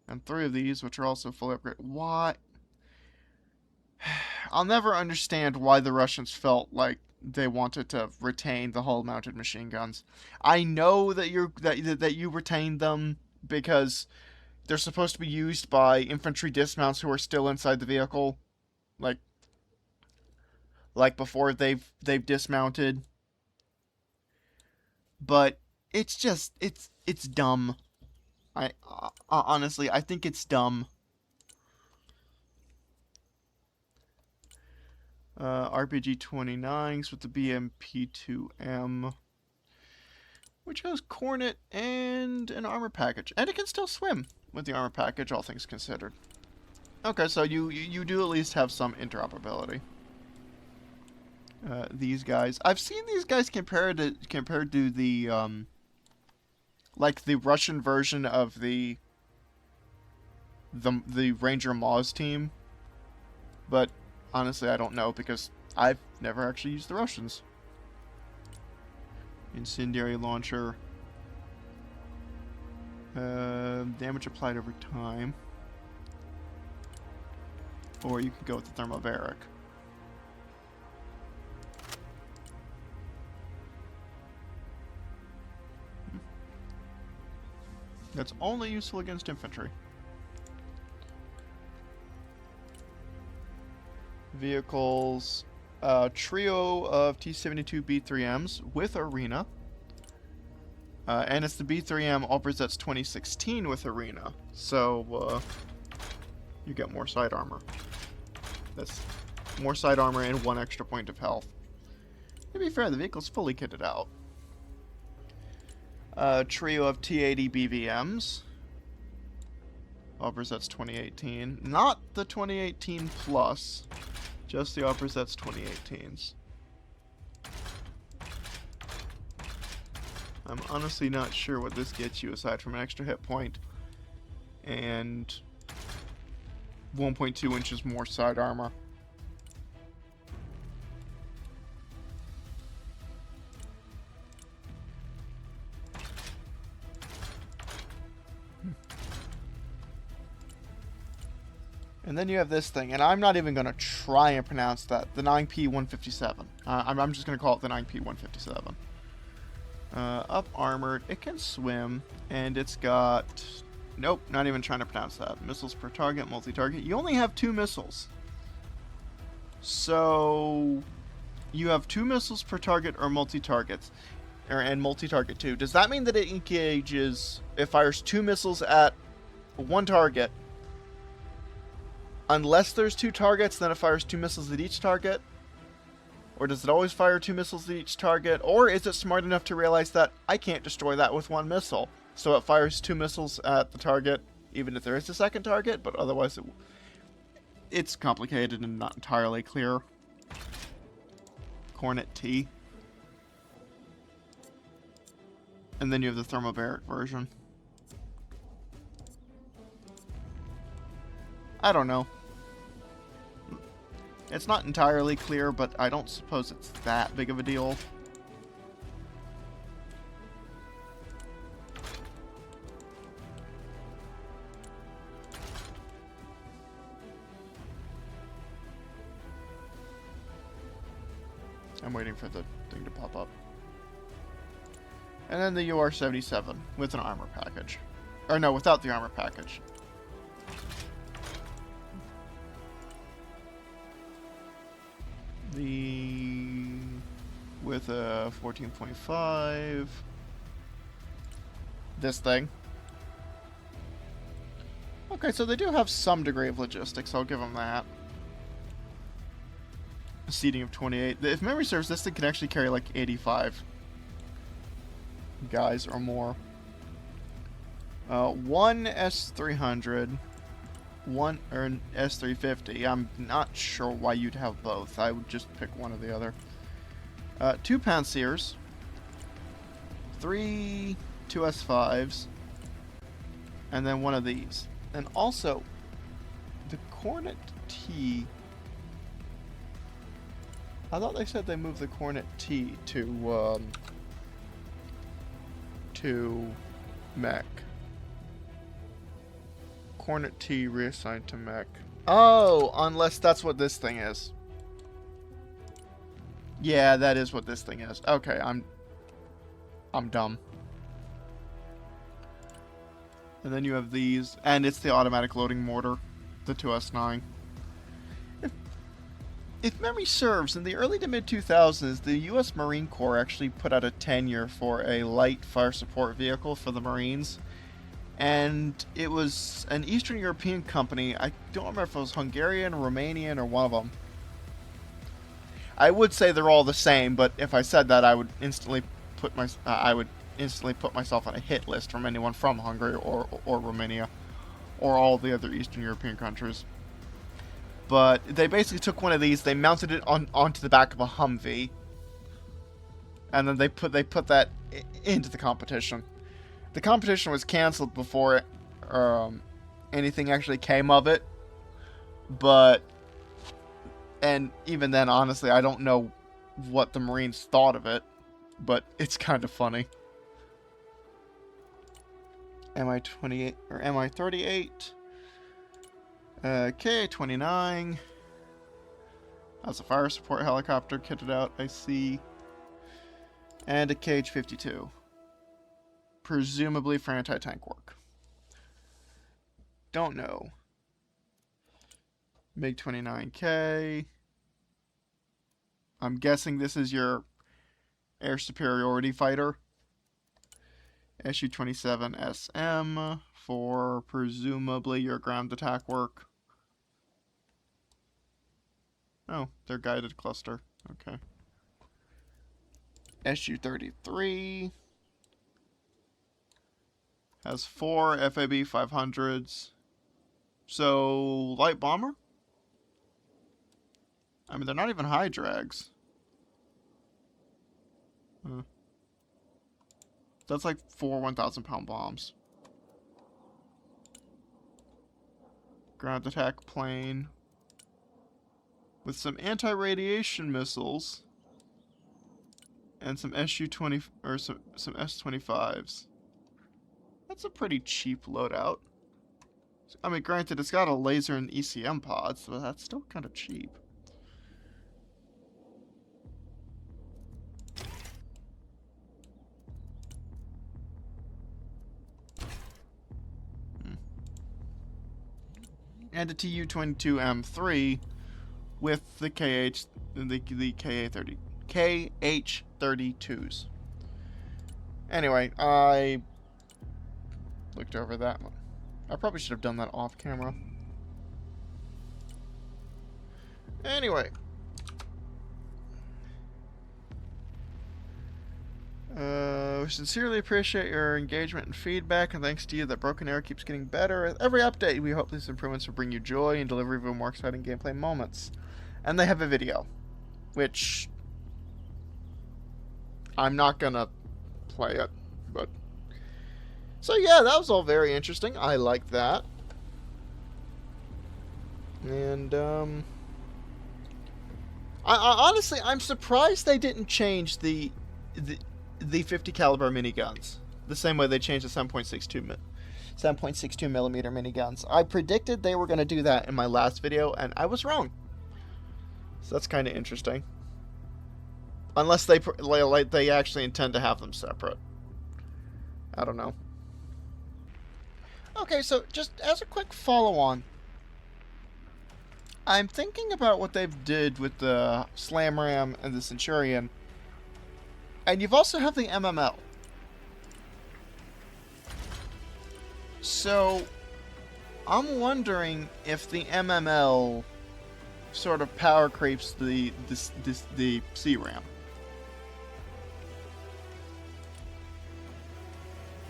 And 3 of these, which are also fully upgraded. Why? I'll never understand why the Russians felt like they wanted to retain the hull-mounted machine guns. I know that you retained them because they're supposed to be used by infantry dismounts who are still inside the vehicle, like before they've dismounted. But it's just it's dumb. I honestly I think it's dumb. RPG 29s with the BMP-2M, which has Cornet and an armor package, and it can still swim with the armor package, all things considered. Okay, so you do at least have some interoperability. These guys, I've seen these guys compared to the like the Russian version of the Ranger Moz team, but honestly, I don't know because I've never actually used the Russians. Incendiary launcher. Damage applied over time. Or you can go with the thermobaric. That's only useful against infantry. Vehicles. Trio of T-72 B3Ms with Arena. And it's the B3M Albrezets 2016 with Arena. So, you get more side armor. That's more side armor and 1 extra point of health. To be fair, the vehicle's fully kitted out. Trio of T-80 BVMs. Albrezets 2018. Not the 2018 Plus. Just the Albrezets 2018s. I'm honestly not sure what this gets you aside from an extra hit point and 1.2 inches more side armor. And then you have this thing, and I'm not even going to try and pronounce that, the 9P157. I'm just going to call it the 9P157. Up armored, it can swim, and it's got... Nope, not even trying to pronounce that. Missiles per target, multi-target. You only have 2 missiles. So, you have 2 missiles per target or multi-targets. And multi-target too. Does that mean that it engages... It fires 2 missiles at 1 target, unless there's 2 targets, then it fires 2 missiles at each target? Or does it always fire 2 missiles at each target? Or is it smart enough to realize that I can't destroy that with 1 missile? So it fires 2 missiles at the target, even if there is a second target, but otherwise it's complicated and not entirely clear. Cornet T. And then you have the thermobaric version. I don't know. It's not entirely clear, but I don't suppose it's that big of a deal. I'm waiting for the thing to pop up. And then the UR-77 with an armor package. Or no, without the armor package. With a 14.5. This thing. Okay, so they do have some degree of logistics, I'll give them that. A seating of 28. If memory serves, this thing can actually carry like 85 guys or more. 1 S300. One or an S350. I'm not sure why you'd have both. I would just pick one or the other. 2 Pansirs. 3 2S5s. And then one of these. And also, the Cornet T. I thought they said they moved the Cornet T to to mech. Cornet T reassigned to mech. Oh, unless that's what this thing is. Yeah, that is what this thing is. Okay, I'm dumb. And then you have these, and it's the automatic loading mortar, the 2S9. If memory serves, in the early to mid-2000s, the U.S. Marine Corps actually put out a tenure for a light fire support vehicle for the Marines. And it was an Eastern European company. I don't remember if it was Hungarian, Romanian, or one of them. I would say they're all the same, but if I said that, I would instantly put myself on a hit list from anyone from Hungary or Romania or all the other Eastern European countries. But they basically took one of these, they mounted it onto the back of a Humvee, and then they put that into the competition. The competition was canceled before anything actually came of it, and even then, honestly, I don't know what the Marines thought of it, but it's kind of funny. Mi-28 or Mi-38, Ka-29. That's a fire support helicopter kitted out, I see, and a Kh-52. Presumably for anti-tank work. Don't know. MiG-29K. I'm guessing this is your air superiority fighter. Su-27SM for presumably your ground attack work. Oh, they're guided cluster. Okay. Su-33 has 4 FAB 500s. So, light bomber? I mean, they're not even high drags. That's like 4 1,000-pound bombs. Ground attack plane with some anti-radiation missiles and some Su-20 or some S-25s. That's a pretty cheap loadout. I mean, granted, it's got a laser and ECM pods, but that's still kind of cheap. And a Tu-22M3 with the KH-32s. Anyway, I looked over that one. I probably should have done that off camera. Anyway. We sincerely appreciate your engagement and feedback, and thanks to you that Broken Arrow keeps getting better. With every update, we hope these improvements will bring you joy and deliver even more exciting gameplay moments. And they have a video, which I'm not gonna play it, but... So yeah, that was all very interesting. I liked that. And, honestly, I'm surprised they didn't change the 50 caliber miniguns the same way they changed the 7.62 millimeter miniguns. I predicted they were going to do that in my last video, and I was wrong. So that's kind of interesting. Unless they actually intend to have them separate. I don't know. Okay, so just as a quick follow-on, I'm thinking about what they've did with the Slam Ram and the Centurion. And you've also have the MML. So, I'm wondering if the MML sort of power creeps the CRAM.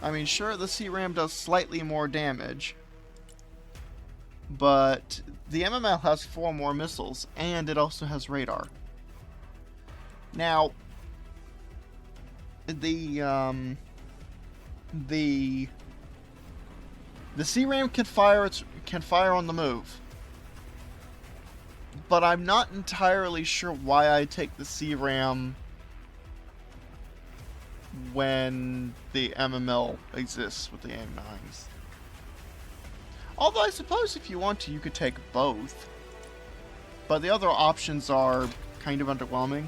I mean, sure, the CRAM does slightly more damage, but the MML has 4 more missiles, and it also has radar. Now, the CRAM can fire on the move, but I'm not entirely sure why I take the CRAM when the MML exists with the AIM-9s. Although I suppose if you want to, you could take both. But the other options are kind of underwhelming.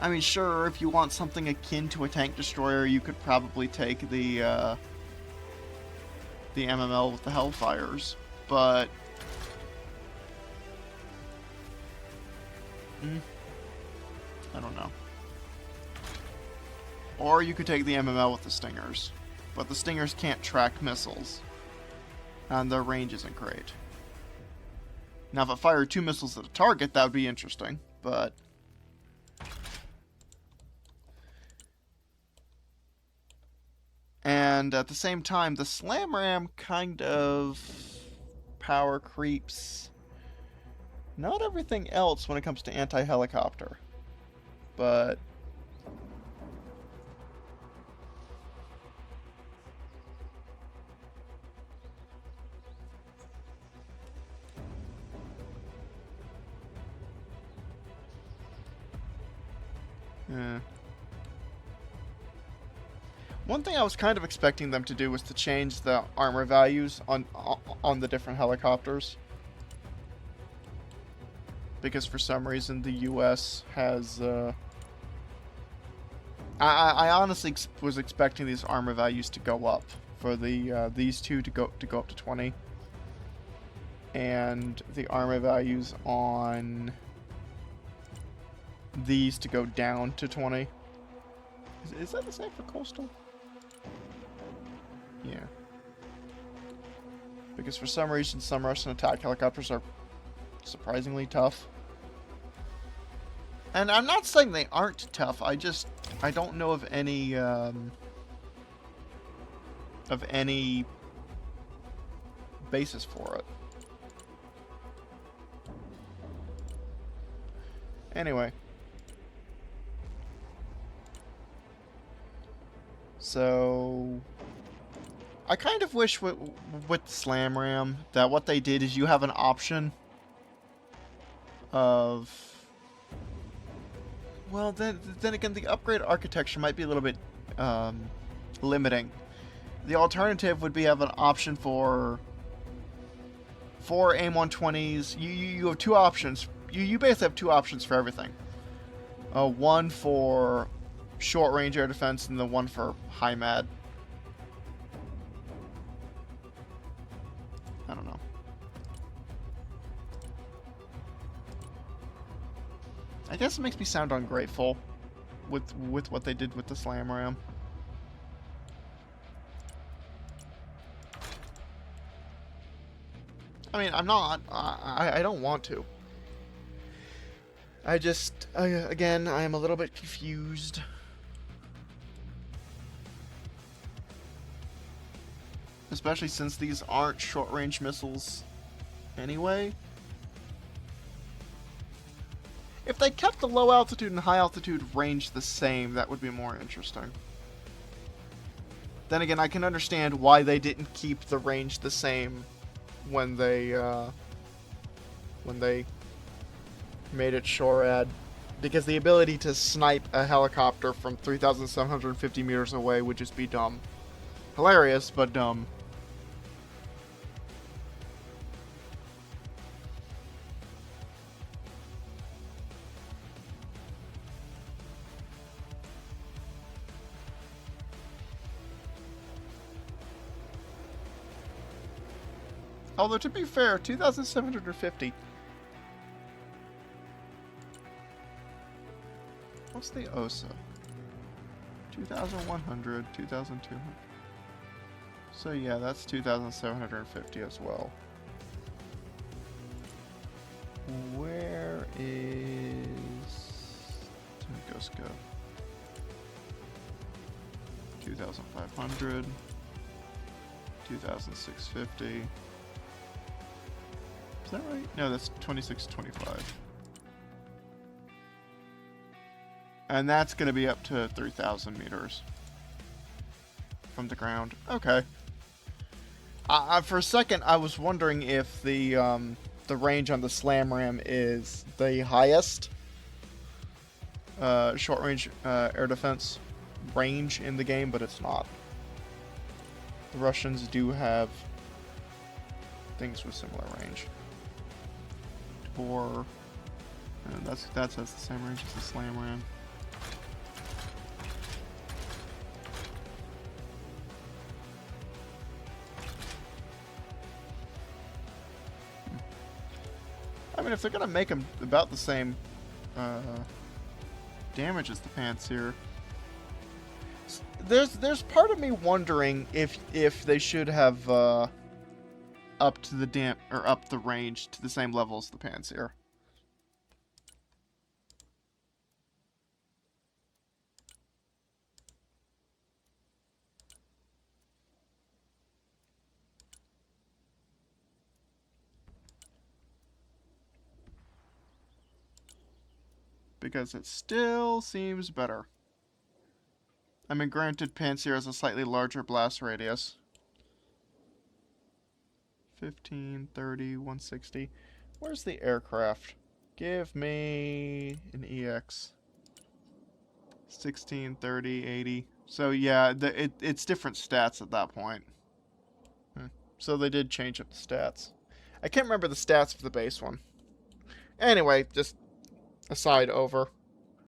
I mean, sure, if you want something akin to a tank destroyer, you could probably take the MML with the Hellfires, but I don't know. Or you could take the MML with the Stingers, but the Stingers can't track missiles, and their range isn't great. Now, if it fired 2 missiles at a target, that would be interesting, but and at the same time, the Slam Ram kind of power creeps not everything else when it comes to anti-helicopter, but one thing I was kind of expecting them to do was to change the armor values on the different helicopters. Because for some reason the US has I honestly was expecting these armor values to go up for the these two to go up to 20, and the armor values on these to go down to 20. Is that the same for coastal? Yeah. Because for some reason some Russian attack helicopters are surprisingly tough. And I'm not saying they aren't tough, I don't know of any basis for it. Anyway. So I kind of wish with Slam Ram that what they did is you have an option of, well, then again, the upgrade architecture might be a little bit limiting. The alternative would be have an option for AIM-120s. You have two options. You basically have two options for everything. One for short-range air defense and the one for HIMAD. I don't know. I guess it makes me sound ungrateful with what they did with the Slam Ram. I mean, I'm not. I don't want to. I just, again, I am a little bit confused. Especially since these aren't short-range missiles anyway. If they kept the low altitude and high altitude range the same, that would be more interesting. Then again, I can understand why they didn't keep the range the same when they made it SHORAD. Because the ability to snipe a helicopter from 3,750 meters away would just be dumb. Hilarious, but dumb. Although, to be fair, 2,750. What's the OSA? 2,100, 2,200. So yeah, that's 2,750 as well. Where is Tunguska? 2,500, 2,650. Is that right? No, that's 2,625. And that's going to be up to 3,000 meters from the ground. Okay. For a second, I was wondering if the range on the Slam Ram is the highest short-range air defense. range in the game, but it's not. The Russians do have things with similar range. Or that has the same range as the Slam Ram. I mean, if they're gonna make them about the same damage as the Panzer, there's part of me wondering if they should have upped the range to the same level as the Panzer. Because it still seems better. I mean, granted, Panzer has a slightly larger blast radius. 15, 30, 160. Where's the aircraft? Give me an EX. 16, 30, 80. So yeah, it's different stats at that point. So they did change up the stats. I can't remember the stats for the base one. Anyway, just aside over.